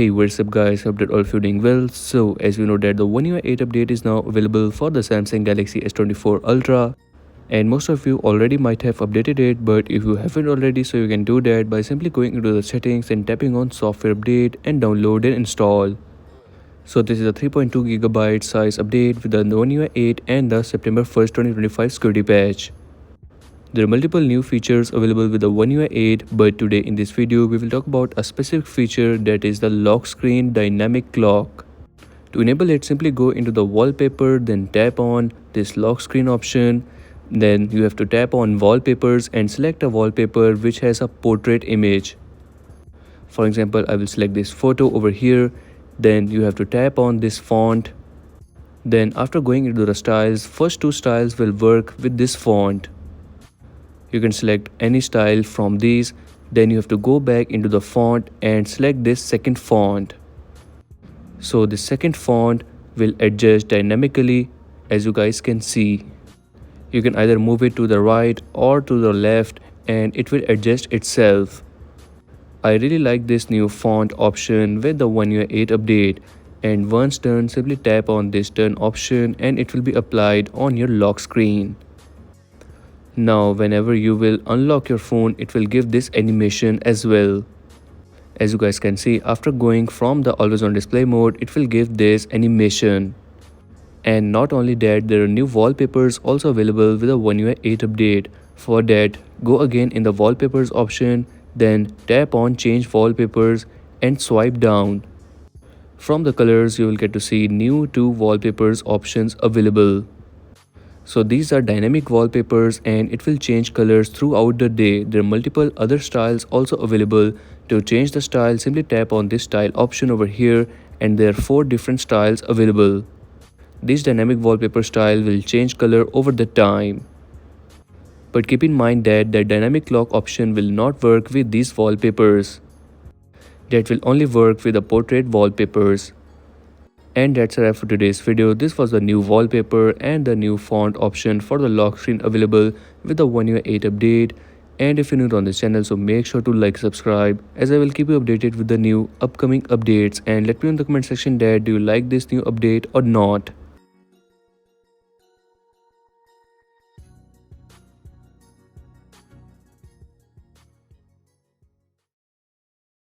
Hey, what's up guys, hope that all of you doing well. So as you know that the OneUi 8 update is now available for the Samsung Galaxy S24 Ultra, and most of you already might have updated it, but if you haven't already, so you can do that by simply going into the settings and tapping on software update and download and install. So this is a 3.2 GB size update with the OneUi 8 and the September 1st 2025 security patch. There are multiple new features available with the OneUi 8, but today in this video we will talk about a specific feature, that is the lock screen dynamic clock. To enable it, simply go into the wallpaper, then tap on this lock screen option. Then you have to tap on wallpapers and select a wallpaper which has a portrait image. For example, I will select this photo over here. Then you have to tap on this font. Then after going into the styles, first two styles will work with this font. You can select any style from these. Then you have to go back into the font and select this second font. So the second font will adjust dynamically, as you guys can see. You can either move it to the right or to the left and it will adjust itself. I really like this new font option with the OneUi 8 update, and once done, simply tap on this turn option and it will be applied on your lock screen. Now whenever you will unlock your phone, it will give this animation as well. As you guys can see, after going from the always on display mode, it will give this animation. And not only that, there are new wallpapers also available with the OneUi 8 update. For that, go again in the wallpapers option, then tap on change wallpapers and swipe down. From the colors, you will get to see new two wallpapers options available. So these are dynamic wallpapers and it will change colors throughout the day. There are multiple other styles also available. To change the style, simply tap on this style option over here, and there are 4 different styles available. This dynamic wallpaper style will change color over the time. But keep in mind that the dynamic lock option will not work with these wallpapers. That will only work with the portrait wallpapers. And that's a wrap for today's video. This was the new wallpaper and the new font option for the lock screen available with the OneUi 8 update. And if you're new on this channel, so make sure to like, subscribe, as I will keep you updated with the new upcoming updates. And let me know in the comment section that do you like this new update or not.